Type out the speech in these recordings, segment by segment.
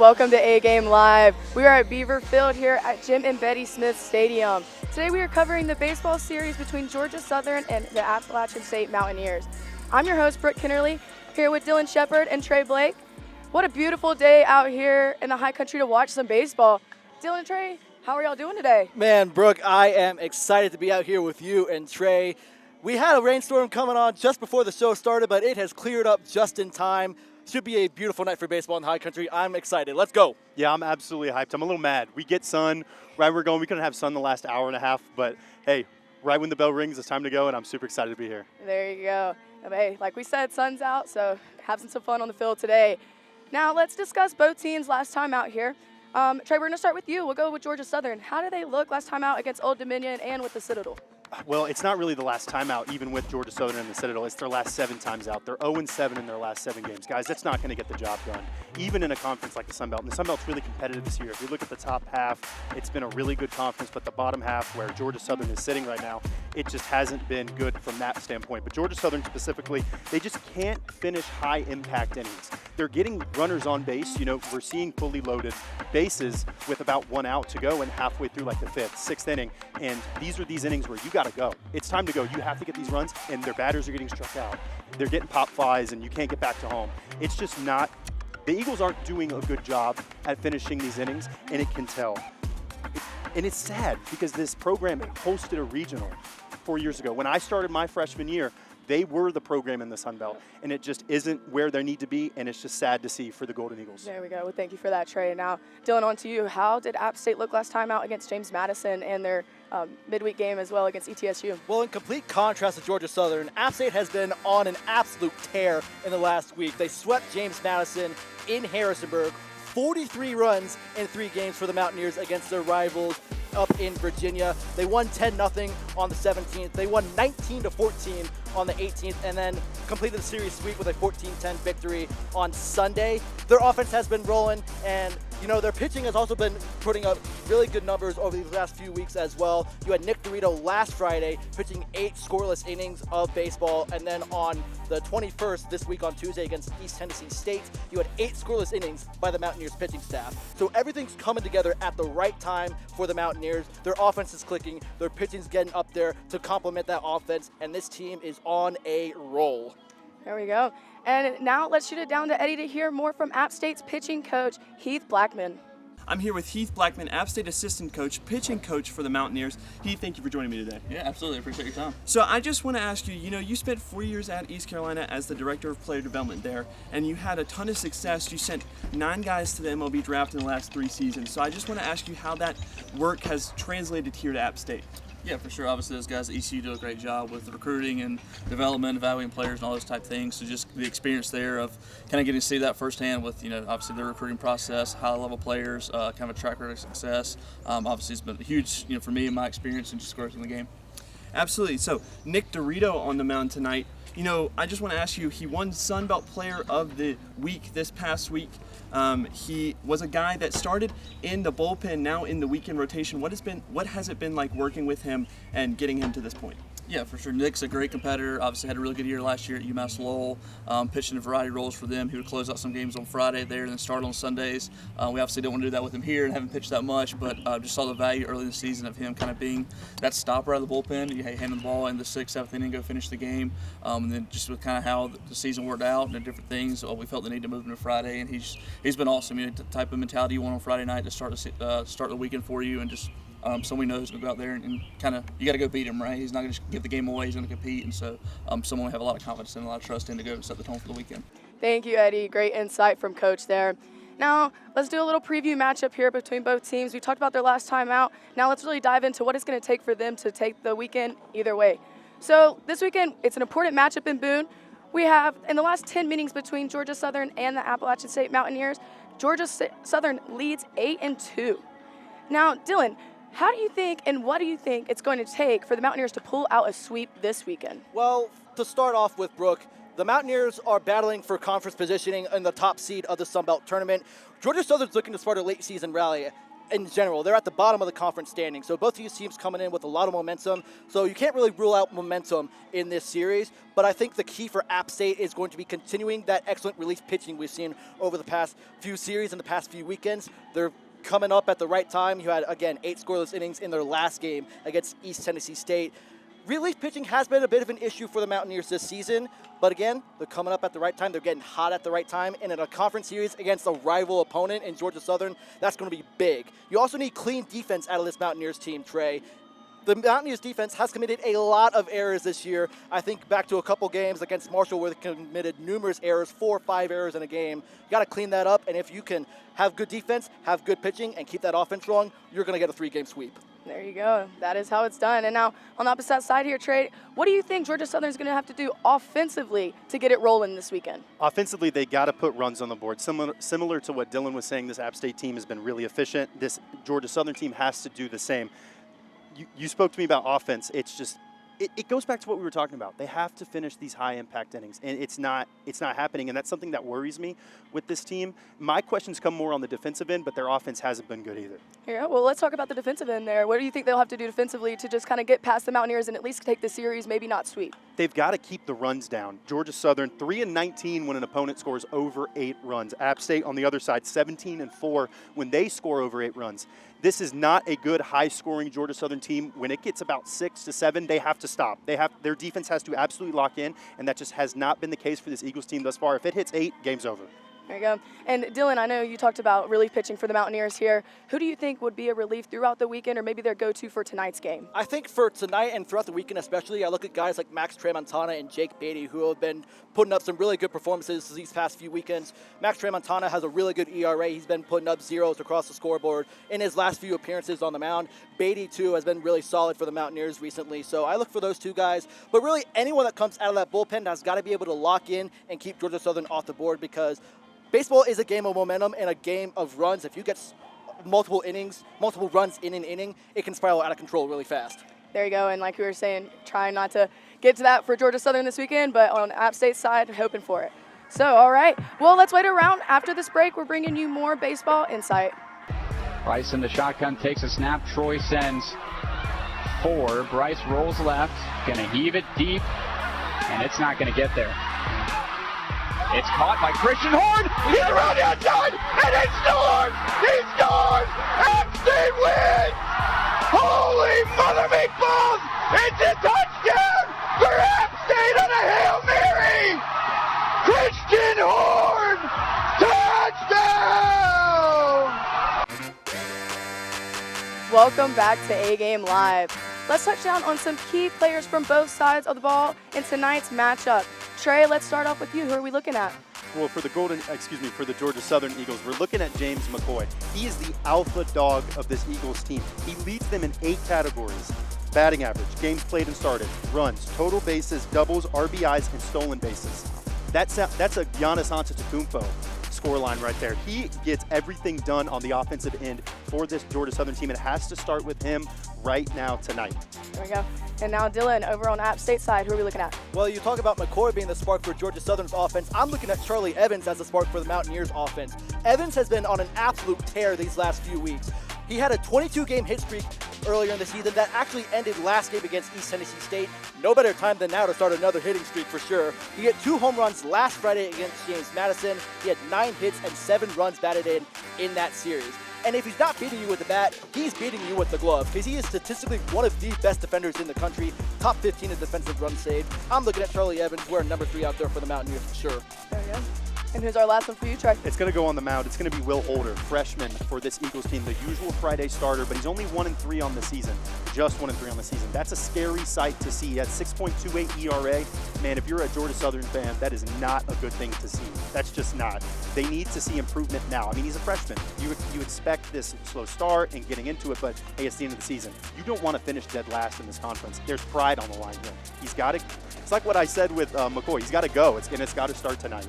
welcome to A-Game Live. We are at Beaver Field here at Jim and Bettie Smith Stadium. Today we are covering the baseball series between Georgia Southern and the Appalachian State Mountaineers. I'm your host, Brooke Kinnerly, here with Dylan Shepard and Trey Blake. What a beautiful day out here in the high country to watch some baseball. Dylan and Trey, how are y'all doing today? Man, Brooke, I am excited to be out here with you and Trey. We had a rainstorm coming on just before the show started, but it has cleared up just in time. Should be a beautiful night for baseball in the high country. I'm excited. Let's go. Yeah, I'm absolutely hyped. I'm a little mad. We get sun right where we're going. We couldn't have sun the last hour and a half, but hey, right when the bell rings, it's time to go, and I'm super excited to be here. There you go. Hey, like we said, sun's out, so having some fun on the field today. Now let's discuss both teams last time out here. Trey, we're going to start with you. We'll go with Georgia Southern. How did they look last time out against Old Dominion and with the Citadel? Well, it's not really the last time out, even with Georgia Southern and the Citadel. It's their last 7 times out. They're 0-7 in their last 7 games. Guys, that's not going to get the job done, even in a conference like the Sun Belt. And the Sun Belt's really competitive this year. If you look at the top half, it's been a really good conference, but the bottom half, where Georgia Southern is sitting right now, it just hasn't been good from that standpoint. But Georgia Southern specifically, they just can't finish high-impact innings. They're getting runners on base. You know, we're seeing fully loaded bases with about 1 out to go and halfway through like the 5th, 6th inning. And these are these innings where you got to go. It's time to go. You have to get these runs, and their batters are getting struck out. They're getting pop flies, and you can't get back to home. It's just not – the Eagles aren't doing a good job at finishing these innings, and it can tell. And it's sad because this program hosted a regional 4 years ago. When I started my freshman year, they were the program in the Sun Belt, and it just isn't where they need to be, and it's just sad to see for the Golden Eagles. There we go. Well, thank you for that, Trey. Now, Dylan, on to you. How did App State look last time out against James Madison and their midweek game as well against ETSU? Well, in complete contrast to Georgia Southern, App State has been on an absolute tear in the last week. They swept James Madison in Harrisonburg, 43 runs in 3 games for the Mountaineers against their rivals up in Virginia. They won 10-0 on the 17th. They won 19-14 on the 18th, and then completed the series sweep with a 14-10 victory on Sunday. Their offense has been rolling, and you know, their pitching has also been putting up really good numbers over these last few weeks as well. You had Nick Dorito last Friday pitching 8 scoreless innings of baseball, and then on the 21st, this week on Tuesday against East Tennessee State, you had 8 scoreless innings by the Mountaineers pitching staff. So everything's coming together at the right time for the Mountaineers. Their offense is clicking, their pitching's getting up there to complement that offense, and this team is on a roll. There we go. And now let's shoot it down to Eddie to hear more from App State's pitching coach, Heath Blackman. I'm here with Heath Blackman, App State assistant coach, pitching coach for the Mountaineers. Heath, thank you for joining me today. Yeah, absolutely. I appreciate your time. So I just want to ask you, you spent 4 years at East Carolina as the director of player development there, and you had a ton of success. You sent 9 guys to the MLB draft in the last 3 seasons. So I just want to ask you how that work has translated here to App State. Yeah, for sure. Obviously, those guys at ECU do a great job with recruiting and development, evaluating players, and all those type of things. So just the experience there of kind of getting to see that firsthand with, obviously their recruiting process, high-level players, kind of a track record of success. Obviously, it's been huge, for me and my experience and just growth in the game. Absolutely. So Nick Dorito on the mound tonight. I just want to ask you, he won Sun Belt Player of the Week this past week. He was a guy that started in the bullpen, now in the weekend rotation. What has it been like working with him and getting him to this point? Yeah, for sure. Nick's a great competitor. Obviously had a really good year last year at UMass Lowell, pitching a variety of roles for them. He would close out some games on Friday there and then start on Sundays. We obviously don't want to do that with him here and haven't pitched that much, but just saw the value early in the season of him kind of being that stopper out of the bullpen. You hand him the ball in the 6th, 7th inning, go finish the game. And then just with kind of how the season worked out and the different things, we felt the need to move him to Friday, and he's been awesome. The type of mentality you want on Friday night to start the weekend for you, and just someone we know is going to go out there and kind of, you got to go beat him, right? He's not going to give the game away. He's going to compete. And so someone we have a lot of confidence in, a lot of trust in to go and set the tone for the weekend. Thank you, Eddie. Great insight from Coach there. Now, let's do a little preview matchup here between both teams. We talked about their last time out. Now let's really dive into what it's going to take for them to take the weekend either way. So this weekend, it's an important matchup in Boone. We have, in the last 10 meetings between Georgia Southern and the Appalachian State Mountaineers, Georgia Southern leads 8-2. Now, Dylan, how do you think and what do you think it's going to take for the Mountaineers to pull out a sweep this weekend? Well, to start off with, Brooke, the Mountaineers are battling for conference positioning in the top seed of the Sun Belt tournament. Georgia Southern's looking to start a late season rally. in general. They're at the bottom of the conference standing. So both of these teams coming in with a lot of momentum. So you can't really rule out momentum in this series. But I think the key for App State is going to be continuing that excellent relief pitching we've seen over the past few series and the past few weekends. They're coming up at the right time. You had, again, 8 scoreless innings in their last game against East Tennessee State. Relief pitching has been a bit of an issue for the Mountaineers this season, but again, they're coming up at the right time. They're getting hot at the right time, and in a conference series against a rival opponent in Georgia Southern, that's going to be big. You also need clean defense out of this Mountaineers team, Trey. The Mountaineers defense has committed a lot of errors this year. I think back to a couple games against Marshall where they committed numerous errors, 4 or 5 errors in a game. You got to clean that up, and if you can have good defense, have good pitching, and keep that offense strong, you're going to get a 3-game sweep. There you go. That is how it's done. And now on the opposite side here, Trey, what do you think Georgia Southern's going to have to do offensively to get it rolling this weekend? Offensively, they got to put runs on the board. Similar to what Dylan was saying, this App State team has been really efficient. This Georgia Southern team has to do the same. You spoke to me about offense. It's just it goes back to what we were talking about. They have to finish these high-impact innings, and it's not happening, and that's something that worries me with this team. My questions come more on the defensive end, but their offense hasn't been good either. Yeah, well, let's talk about the defensive end there. What do you think they'll have to do defensively to just kind of get past the Mountaineers and at least take the series, maybe not sweep? They've got to keep the runs down. Georgia Southern, 3-19 when an opponent scores over 8 runs. App State, on the other side, 17-4 when they score over 8 runs. This is not a good high-scoring Georgia Southern team. When it gets about 6 to 7, they have to stop. Their defense has to absolutely lock in, and that just has not been the case for this Eagles team thus far. If it hits 8, game's over. There you go. And Dylan, I know you talked about relief pitching for the Mountaineers here. Who do you think would be a relief throughout the weekend, or maybe their go-to for tonight's game? I think for tonight and throughout the weekend especially, I look at guys like Max Tramontana and Jake Bettie, who have been putting up some really good performances these past few weekends. Max Tramontana has a really good ERA. He's been putting up zeros across the scoreboard in his last few appearances on the mound. Bettie, too, has been really solid for the Mountaineers recently. So I look for those two guys. But really, anyone that comes out of that bullpen has got to be able to lock in and keep Georgia Southern off the board, because baseball is a game of momentum and a game of runs. If you get multiple runs in an inning, it can spiral out of control really fast. There you go. And like we were saying, trying not to get to that for Georgia Southern this weekend, but on App State's side, hoping for it. So, all right. Well, let's wait around. After this break, we're bringing you more baseball insight. Bryce in the shotgun takes a snap. Troy sends 4. Bryce rolls left, gonna heave it deep, and it's not gonna get there. It's caught by Christian Horn. He's around the outside, and it scores! He scores! App State wins! Holy mother meatballs! It's a touchdown for App State on a Hail Mary! Christian Horn! Touchdown! Welcome back to A-Game Live. Let's touch down on some key players from both sides of the ball in tonight's matchup. Trey, let's start off with you. Who are we looking at? Well, for the Georgia Southern Eagles, we're looking at James McCoy. He is the alpha dog of this Eagles team. He leads them in 8 categories: batting average, games played and started, runs, total bases, doubles, RBIs, and stolen bases. That's a Giannis Antetokounmpo scoreline right there. He gets everything done on the offensive end for this Georgia Southern team. It has to start with him right now tonight. There we go. And now Dylan, over on App State side, who are we looking at? Well, you talk about McCoy being the spark for Georgia Southern's offense. I'm looking at Charlie Evans as the spark for the Mountaineers offense. Evans has been on an absolute tear these last few weeks. He had a 22-game hit streak earlier in the season that actually ended last game against East Tennessee State. No better time than now to start another hitting streak for sure. He hit 2 home runs last Friday against James Madison. He had 9 hits and 7 runs batted in that series. And if he's not beating you with the bat, he's beating you with the glove, because he is statistically one of the best defenders in the country, top 15 in defensive runs saved. I'm looking at Charlie Evans wearing number 3 out there for the Mountaineers for sure. There we go. And who's our last one for you, Trey? It's going to go on the mound. It's going to be Will Holder, freshman for this Eagles team, the usual Friday starter, but he's only 1-3 on the season. Just 1-3 on the season. That's a scary sight to see. At 6.28 ERA, man, if you're a Georgia Southern fan, that is not a good thing to see. That's just not. They need to see improvement now. I mean, he's a freshman. You expect this slow start and getting into it, but hey, it's the end of the season. You don't want to finish dead last in this conference. There's pride on the line here. He's got to. It's like what I said with McCoy. He's got to go. It's got to start tonight.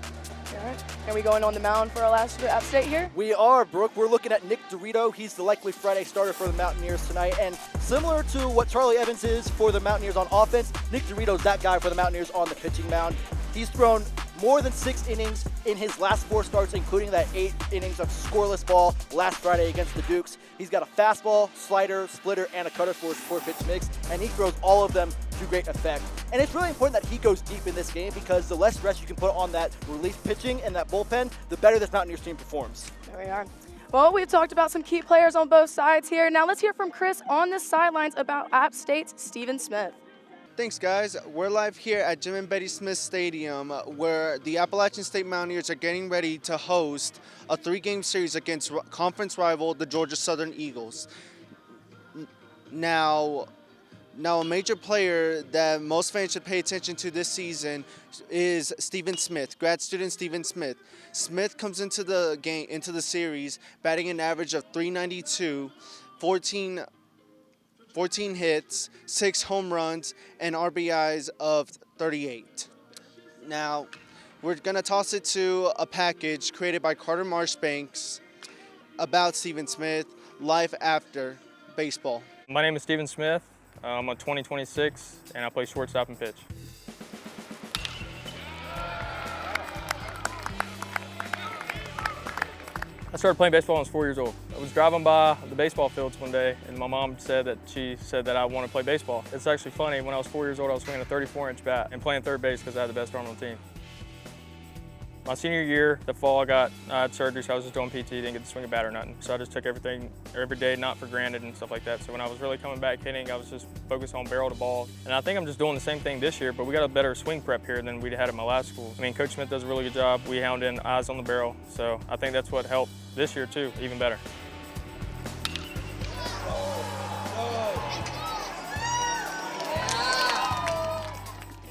All right. Are we going on the mound for our last App State here? We are, Brooke. We're looking at Nick Dorito. He's the likely Friday starter for the Mountaineers tonight. And similar to what Charlie Evans is for the Mountaineers on offense, Nick Dorito's that guy for the Mountaineers on the pitching mound. He's thrown more tthan 6 innings in his last 4 starts, including that 8 innings of scoreless ball last Friday against the Dukes. He's got a fastball, slider, splitter, and a cutter for his 4-pitch mix, and he throws all of them to great effect. And it's really important that he goes deep in this game because the less stress you can put on that relief pitching and that bullpen, the better this Mountaineers team performs. There we are. Well, we've talked about some key players on both sides here. Now let's hear from Chris on the sidelines about App State's Stephen Smith. Thanks, guys. We're live here at Jim and Bettie Smith Stadium, where the Appalachian State Mountaineers are getting ready to host a 3-game series against conference rival, the Georgia Southern Eagles. Now, a major player that most fans should pay attention to this season is Stephen Smith, grad student Stephen Smith. Smith comes into the series batting an average of .392, 14 hits, 6 home runs, and RBIs of 38. Now, we're going to toss it to a package created by Carter Marshbanks about Stephen Smith, life after baseball. My name is Stephen Smith. I'm a 2026, and I play shortstop and pitch. I started playing baseball when I was 4 years old. I was driving by the baseball fields one day, and my mom said that I want to play baseball. It's actually funny, when I was 4 years old, I was swinging a 34-inch bat and playing third base because I had the best arm on the team. My senior year, the fall, I had surgery, so I was just doing PT, didn't get to swing a bat or nothing. So I just took everything, every day, not for granted and stuff like that. So when I was really coming back hitting, I was just focused on barrel to ball. And I think I'm just doing the same thing this year, but we got a better swing prep here than we had at my last school. I mean, Coach Smith does a really good job. We hound in eyes on the barrel. So I think that's what helped this year too, even better.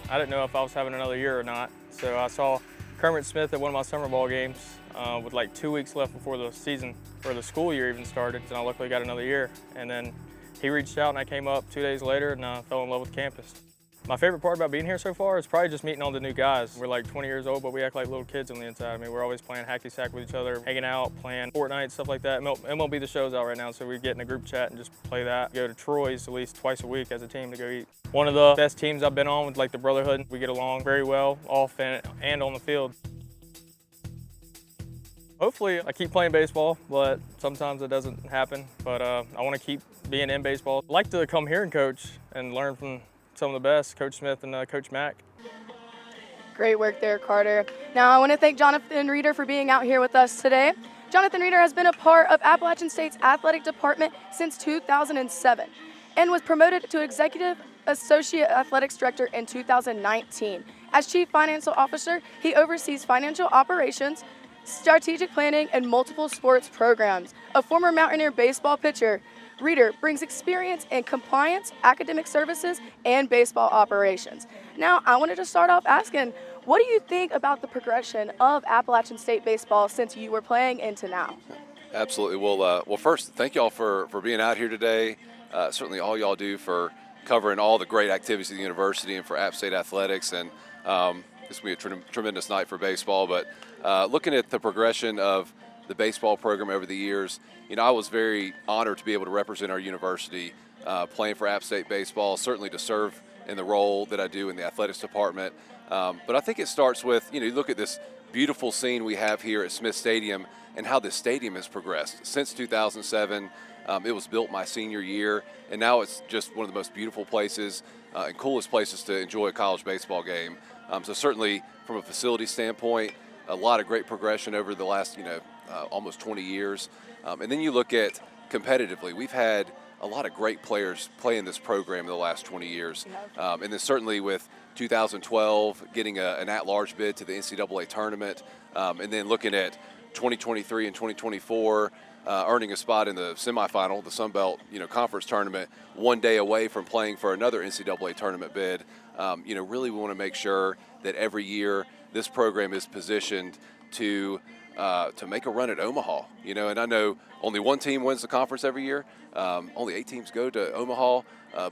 I didn't know if I was having another year or not. So I saw Kermit Smith at one of my summer ball games with like 2 weeks left before the season, or the school year even started, and I luckily got another year. And then he reached out and I came up 2 days later and I fell in love with campus. My favorite part about being here so far is probably just meeting all the new guys. We're like 20 years old, but we act like little kids on the inside. I mean, we're always playing hacky-sack with each other, hanging out, playing Fortnite, stuff like that. MLB The Show's out right now, so we get in a group chat and just play that. Go to Troy's at least twice a week as a team to go eat. One of the best teams I've been on with like the Brotherhood. We get along very well, off and on the field. Hopefully I keep playing baseball, but sometimes it doesn't happen. But I want to keep being in baseball. I'd like to come here and coach and learn from some of the best, Coach Smith and Coach Mack. Great work there, Carter. Now I want to thank Jonathan Reeder for being out here with us today. Jonathan Reeder has been a part of Appalachian State's athletic department since 2007 and was promoted to Executive Associate Athletics Director in 2019. As Chief Financial Officer, he oversees financial operations, strategic planning, and multiple sports programs. A former Mountaineer baseball pitcher, Reeder brings experience in compliance, academic services, and baseball operations. Now, I wanted to start off asking, what do you think about the progression of Appalachian State baseball since you were playing into now? Absolutely. Well, first, thank y'all for being out here today. Certainly all y'all do for covering all the great activities of the university and for App State athletics. And this will be a tremendous night for baseball. But looking at the progression of the baseball program over the years, you know, I was very honored to be able to represent our university playing for App State baseball, certainly to serve in the role that I do in the athletics department. But I think it starts with, you know, you look at this beautiful scene we have here at Smith Stadium and how this stadium has progressed. Since 2007, it was built my senior year, and now it's just one of the most beautiful places and coolest places to enjoy a college baseball game. So certainly from a facility standpoint, a lot of great progression over the last, almost 20 years. And then you look at competitively, we've had a lot of great players play in this program in the last 20 years. And then certainly with 2012 getting an at-large bid to the NCAA tournament, and then looking at 2023 and 2024 earning a spot in the semifinal, the Sun Belt conference tournament, one day away from playing for another NCAA tournament bid. Really we want to make sure that every year this program is positioned to make a run at Omaha, and I know only one team wins the conference every year. Only 8 teams go to Omaha,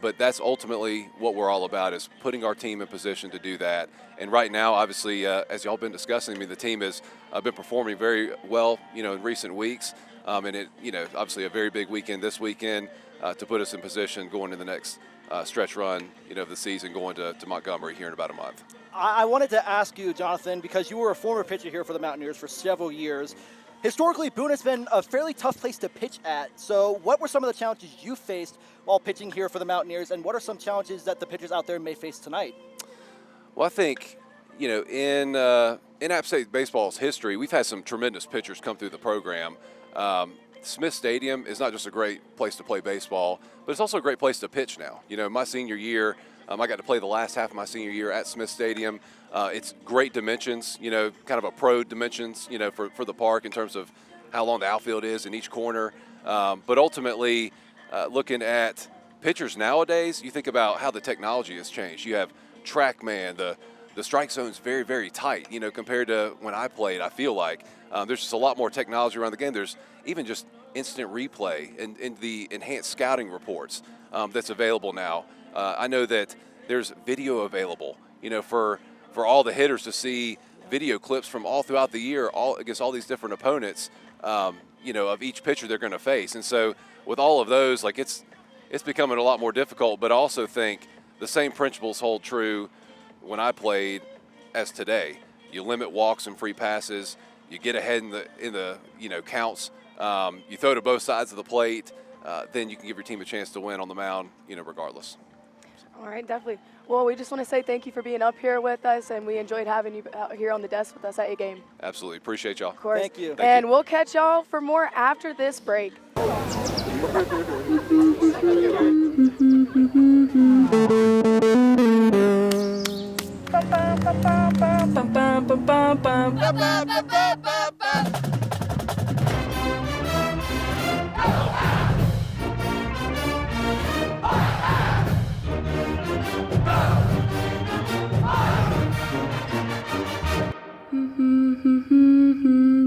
but that's ultimately what we're all about, is putting our team in position to do that. And right now, obviously, as y'all been discussing, the team has been performing very well, in recent weeks. And it, obviously a very big weekend this weekend to put us in position going to the next stretch run, of the season, going to Montgomery here in about a month. I wanted to ask you, Jonathan, because you were a former pitcher here for the Mountaineers for several years. Historically, Boone has been a fairly tough place to pitch at. So what were some of the challenges you faced while pitching here for the Mountaineers, and what are some challenges that the pitchers out there may face tonight? Well, I think, in App State baseball's history, we've had some tremendous pitchers come through the program. Smith Stadium is not just a great place to play baseball, but it's also a great place to pitch now. My senior year, I got to play the last half of my senior year at Smith Stadium. It's great dimensions, kind of a pro dimensions, for the park in terms of how long the outfield is in each corner. But ultimately, looking at pitchers nowadays, you think about how the technology has changed. You have TrackMan, the strike zone is very, very tight, compared to when I played. I feel like there's just a lot more technology around the game. There's even just instant replay and the enhanced scouting reports that's available now. I know that there's video available, for all the hitters to see video clips from all throughout the year, all against all these different opponents, of each pitcher they're going to face. And so with all of those, it's becoming a lot more difficult, but I also think the same principles hold true when I played as today. You limit walks and free passes, you get ahead in the counts, you throw to both sides of the plate, then you can give your team a chance to win on the mound, regardless. All right, definitely. Well, we just want to say thank you for being up here with us, and we enjoyed having you out here on the desk with us at A-Game. Absolutely. Appreciate y'all. Of course. Thank you. And we'll catch y'all for more after this break.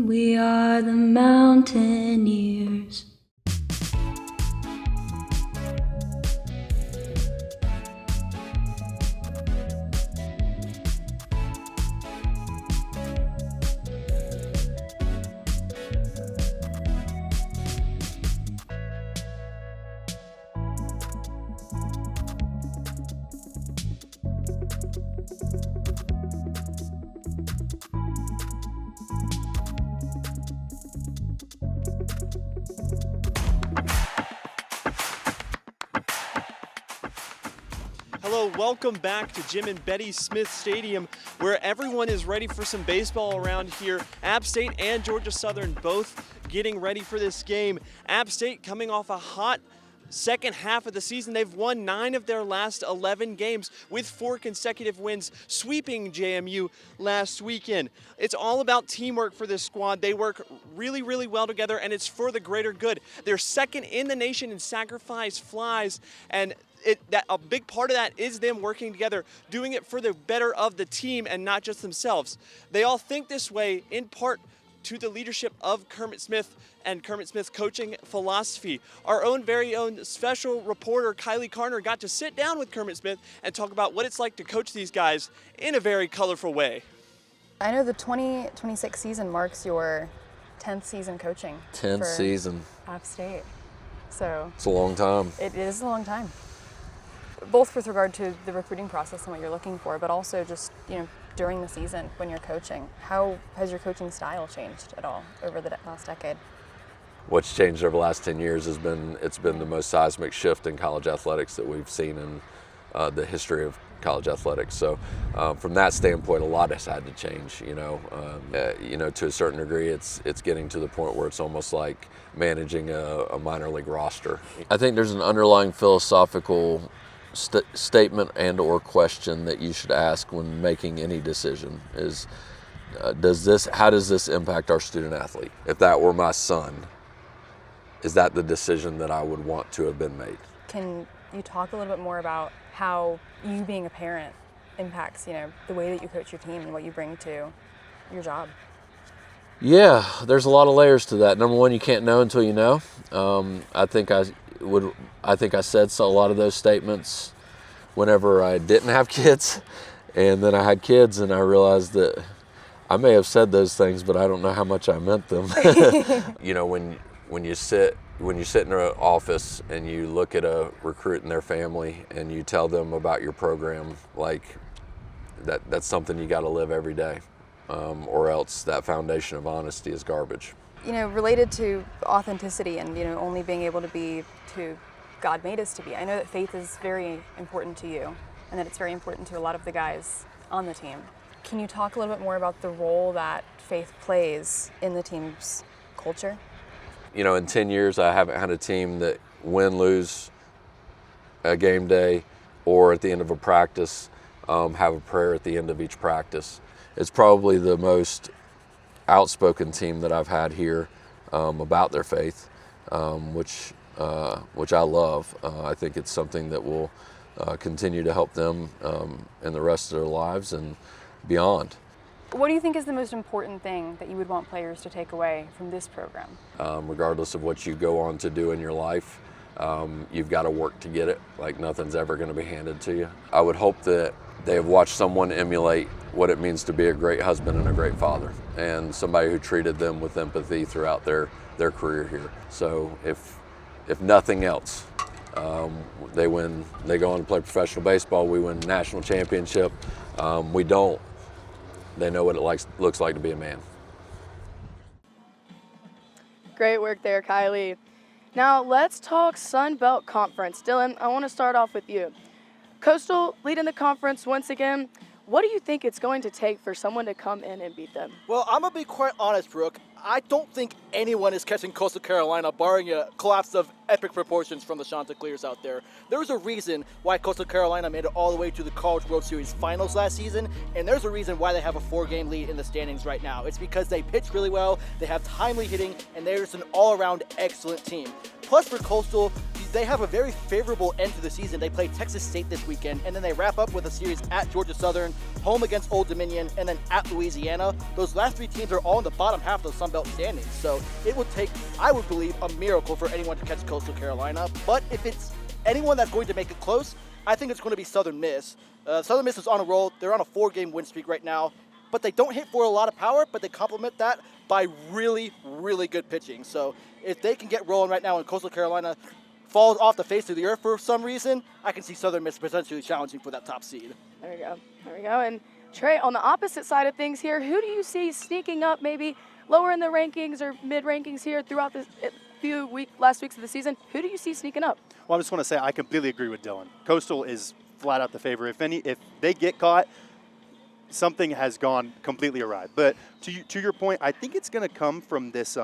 We are the Mountaineers. Hello, welcome back to Jim and Bettie Smith Stadium, where everyone is ready for some baseball around here. App State and Georgia Southern both getting ready for this game. App State coming off a hot second half of the season. They've won 9 of their last 11 games with 4 consecutive wins, sweeping JMU last weekend. It's all about teamwork for this squad. They work really, really well together, and it's for the greater good. They're second in the nation in sacrifice flies, and a big part of that is them working together, doing it for the better of the team and not just themselves. They all think this way in part to the leadership of Kermit Smith and Kermit Smith's coaching philosophy. Our very own special reporter, Kylie Carner, got to sit down with Kermit Smith and talk about what it's like to coach these guys in a very colorful way. I know the 2026 season marks your 10th season coaching. 10th season. App State. So it's a long time. It is a long time. Both with regard to the recruiting process and what you're looking for, but also just, during the season when you're coaching. How has your coaching style changed at all over the last decade? What's changed over the last 10 years has been the most seismic shift in college athletics that we've seen in the history of college athletics. So from that standpoint, a lot has had to change. To a certain degree, it's getting to the point where it's almost like managing a minor league roster. I think there's an underlying philosophical statement and or question that you should ask when making any decision is, how does this impact our student athlete? If that were my son, is that the decision that I would want to have been made? Can you talk a little bit more about how you being a parent impacts, the way that you coach your team and what you bring to your job? Yeah, there's a lot of layers to that. Number one, you can't know until you know. I think I said a lot of those statements whenever I didn't have kids, and then I had kids, and I realized that I may have said those things, but I don't know how much I meant them. When you sit when you sit in an office and you look at a recruit and their family and you tell them about your program, like that's something you got to live every day, or else that foundation of honesty is garbage. Related to authenticity and, only being able to be who God made us to be, I know that faith is very important to you and that it's very important to a lot of the guys on the team. Can you talk a little bit more about the role that faith plays in the team's culture? In 10 years, I haven't had a team that win, lose a game day or at the end of a practice have a prayer at the end of each practice. It's probably the most outspoken team that I've had here about their faith, which I love. I think it's something that will continue to help them in the rest of their lives and beyond. What do you think is the most important thing that you would want players to take away from this program? Regardless of what you go on to do in your life, you've got to work to get it. Like nothing's ever going to be handed to you. I would hope that they have watched someone emulate what it means to be a great husband and a great father, and somebody who treated them with empathy throughout their career here. So if nothing else, they go on to play professional baseball, we win national championship. We don't. They know what it looks like to be a man. Great work there, Kylie. Now let's talk Sun Belt Conference. Dylan, I want to start off with you. Coastal leading the conference once again. What do you think it's going to take for someone to come in and beat them? Well, I'm going to be quite honest, Brooke. I don't think anyone is catching Coastal Carolina, barring a collapse of epic proportions from the Chanticleers out there. There's a reason why Coastal Carolina made it all the way to the College World Series finals last season, and there's a reason why they have a 4-game lead in the standings right now. It's because they pitch really well, they have timely hitting, and they're just an all-around excellent team. Plus, for Coastal, they have a very favorable end to the season. They play Texas State this weekend, and then they wrap up with a series at Georgia Southern, home against Old Dominion, and then at Louisiana. Those last 3 teams are all in the bottom half of the Sun Belt standings, so it would take, I would believe, a miracle for anyone to catch Coastal Carolina. But if it's anyone that's going to make it close, I think it's going to be Southern Miss. Southern Miss is on a roll. They're on a 4-game win streak right now, but they don't hit for a lot of power, but they complement that by really, really good pitching. So if they can get rolling right now and Coastal Carolina falls off the face of the earth for some reason, I can see Southern Miss potentially challenging for that top seed. There we go. There we go. And Trey, on the opposite side of things here, who do you see sneaking up maybe lower in the rankings or mid-rankings here throughout the last weeks of the season? Who do you see sneaking up? Well, I just want to say I completely agree with Dylan. Coastal is flat out the favorite. If they get caught, something has gone completely awry. But to your point, I think it's going to come from this.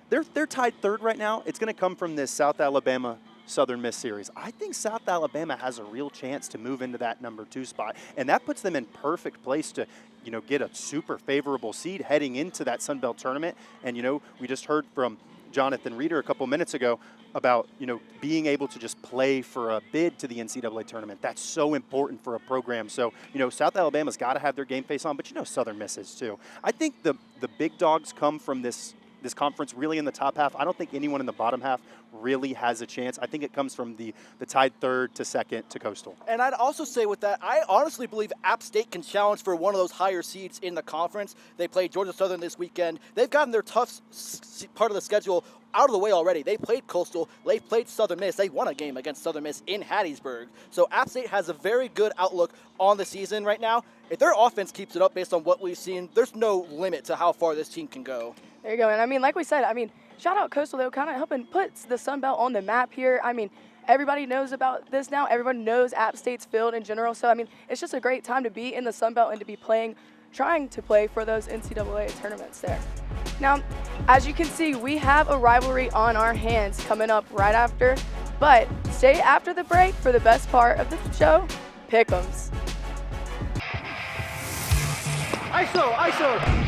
They're tied third right now. It's going to come from this South Alabama Southern Miss series. I think South Alabama has a real chance to move into that number 2 spot, and that puts them in perfect place to, get a super favorable seed heading into that Sun Belt tournament. And we just heard from Jonathan Reeder a couple minutes ago about being able to just play for a bid to the NCAA tournament. That's so important for a program. So South Alabama's got to have their game face on, but Southern Miss is too. I think the big dogs come from this conference really in the top half. I don't think anyone in the bottom half really has a chance. I think it comes from the tied third to second to Coastal. And I'd also say with that, I honestly believe App State can challenge for one of those higher seeds in the conference. They play Georgia Southern this weekend. They've gotten their tough part of the schedule out of the way already. They played Coastal. They played Southern Miss. They won a game against Southern Miss in Hattiesburg. So App State has a very good outlook on the season right now. If their offense keeps it up based on what we've seen, there's no limit to how far this team can go. There you go. And like we said, shout out Coastal. They're kind of helping put the Sun Belt on the map here. Everybody knows about this now. Everybody knows App State's field in general. So, it's just a great time to be in the Sun Belt and to be trying to play for those NCAA tournaments there. Now, as you can see, we have a rivalry on our hands coming up right after. But stay after the break for the best part of the show, Pick'ems. ISO!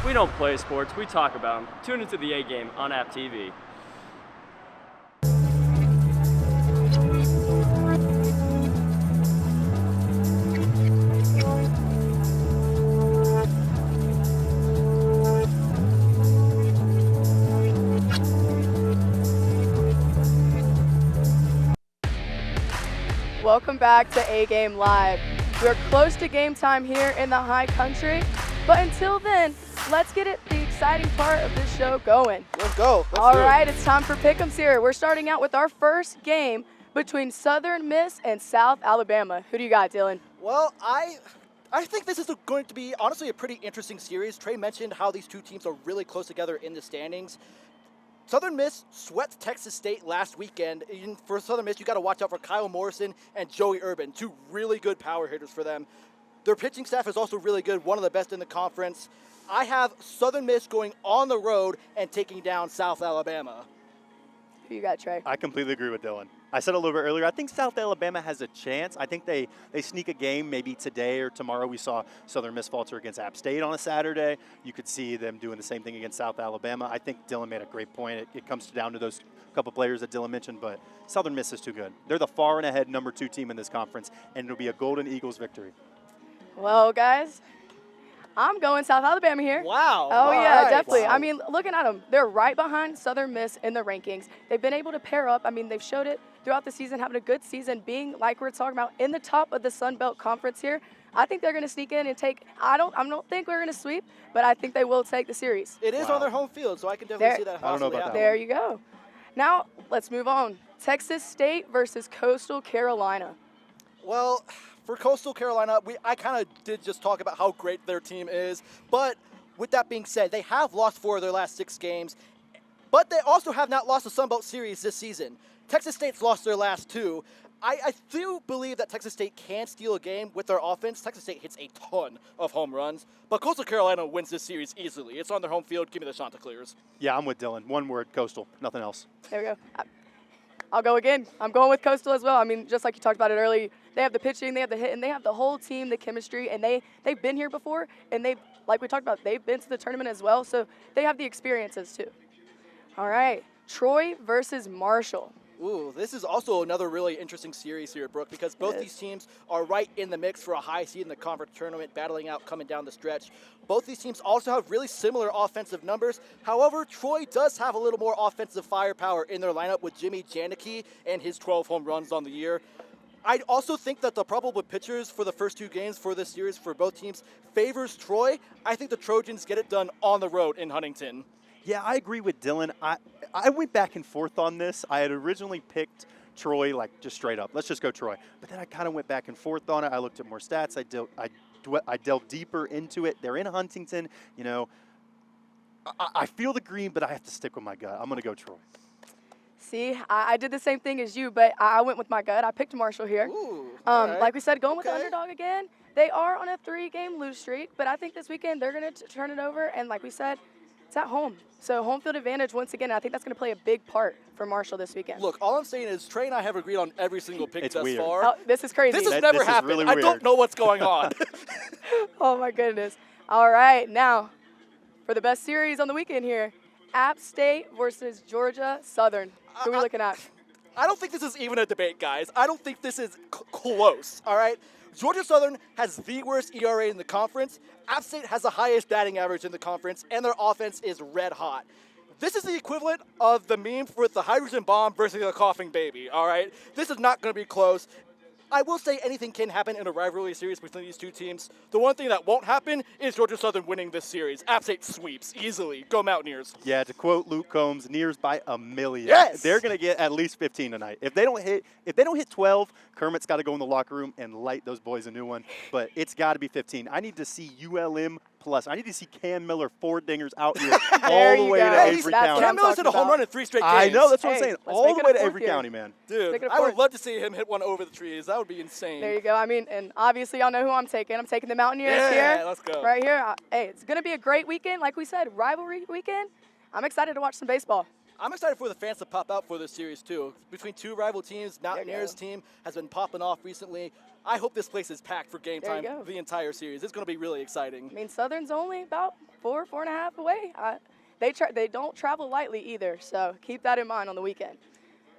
We don't play sports, we talk about them. Tune into the A-Game on App TV. welcome back to A-Game Live. We're close to game time here in the high country, but until then, let's get the exciting part of this show going. Let's go. All right, it's time for Pick'ems here. We're starting out with our first game between Southern Miss and South Alabama. Who do you got, Dylan? Well, I think this is going to be, honestly, a pretty interesting series. Trey mentioned how these two teams are really close together in the standings. Southern Miss swept Texas State last weekend. And for Southern Miss, you got to watch out for Kyle Morrison and Joey Urban, two really good power hitters for them. Their pitching staff is also really good, one of the best in the conference. I have Southern Miss going on the road and taking down South Alabama. Who you got, Trey? I completely agree with Dylan. I said a little bit earlier, I think South Alabama has a chance. I think they sneak a game maybe today or tomorrow. We saw Southern Miss falter against App State on a Saturday. You could see them doing the same thing against South Alabama. I think Dylan made a great point. It comes down to those couple players that Dylan mentioned, but Southern Miss is too good. They're the far and ahead number 2 team in this conference, and it'll be a Golden Eagles victory. Well, guys, I'm going South Alabama here. Wow. Oh, yeah, right. definitely. Wow. I mean, looking at them, they're right behind Southern Miss in the rankings. They've been able to pair up. I mean, they've showed it throughout the season, having a good season, being, like we're talking about, in the top of the Sun Belt Conference here. I think they're going to sneak in and take – I don't think we're going to sweep, but I think they will take the series. It is on their home field, so I can definitely see that I don't know about happening. There you go. Now, let's move on. Texas State versus Coastal Carolina. Well, for Coastal Carolina, I kind of did just talk about how great their team is. But with that being said, they have lost 4 of their last 6 games. But they also have not lost a Sun Belt series this season. Texas State's lost their last 2. I do believe that Texas State can steal a game with their offense. Texas State hits a ton of home runs. But Coastal Carolina wins this series easily. It's on their home field. Give me the Chanticleers. Yeah, I'm with Dylan. One word, Coastal, nothing else. There we go. I'll go again. I'm going with Coastal as well. I mean, just like you talked about it earlier, they have the pitching, they have the hit, and they have the whole team, the chemistry, and they've been here before, and like we talked about, they've been to the tournament as well, so they have the experiences too. All right, Troy versus Marshall. Ooh, this is also another really interesting series here, Brooke, because both these teams are right in the mix for a high seed in the conference tournament, battling out coming down the stretch. Both these teams also have really similar offensive numbers. However, Troy does have a little more offensive firepower in their lineup with Jimmy Janicki and his 12 home runs on the year. I also think that the probable pitchers for the first 2 games for this series for both teams favors Troy. I think the Trojans get it done on the road in Huntington. Yeah, I agree with Dylan. I went back and forth on this. I had originally picked Troy, like just straight up. Let's just go Troy. But then I kind of went back and forth on it. I looked at more stats. I delved deeper into it. They're in Huntington. You know, I feel the green, but I have to stick with my gut. I'm going to go Troy. See, I did the same thing as you, but I went with my gut. I picked Marshall here. Ooh, right. Like we said, going with the underdog again. They are on a 3-game lose streak, but I think this weekend they're going to turn it over, and like we said, it's at home. So home field advantage once again. I think that's going to play a big part for Marshall this weekend. Look, all I'm saying is Trey and I have agreed on every single pick thus weird. far. Oh, this is crazy. This has never happened. Really I don't know what's going on. Oh, my goodness. All right, now for the best series on the weekend here, App State versus Georgia Southern. Who are we looking at? I don't think this is even a debate, guys. I don't think this is close, all right? Georgia Southern has the worst ERA in the conference. App State has the highest batting average in the conference, and their offense is red hot. This is the equivalent of the meme with the hydrogen bomb versus the coughing baby, all right? This is not going to be close. I will say anything can happen in a rivalry series between these two teams. The one thing that won't happen is Georgia Southern winning this series. App State sweeps easily. Go Mountaineers. Yeah, to quote Luke Combs, Nears by a million. Yes! They're going to get at least 15 tonight. If they don't hit 12, Kermit's got to go in the locker room and light those boys a new one. But it's got to be 15. I need to see ULM plus. I need to see Cam Miller 4 dingers out here all the way to Avery County. Cam Miller's hit a home run in 3 straight games. I know, that's what I'm saying. All the way to Avery here. County, man. Dude, I would love to see him hit one over the trees. That would be insane. There you go. I mean, and obviously y'all know who I'm taking. I'm taking the Mountaineers Yeah, here. let's go. Right here. Hey, it's going to be a great weekend. Like we said, rivalry weekend. I'm excited to watch some baseball. I'm excited for the fans to pop out for this series, too. Between 2 rival teams, Mountaineers team has been popping off recently. I hope this place is packed for game time the entire series. It's going to be really exciting. I mean, Southern's only about 4.5 away. They don't travel lightly either, so keep that in mind on the weekend.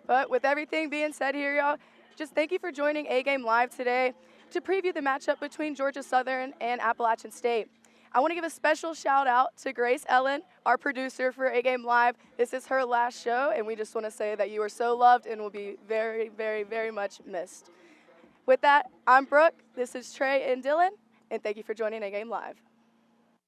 But with everything being said here, y'all, just thank you for joining A-Game Live today to preview the matchup between Georgia Southern and Appalachian State. I want to give a special shout out to Grace Ellen, our producer for A-Game Live. This is her last show, and we just want to say that you are so loved and will be very, very, very much missed. With that, I'm Brooke, this is Trey and Dylan, and thank you for joining A Game Live.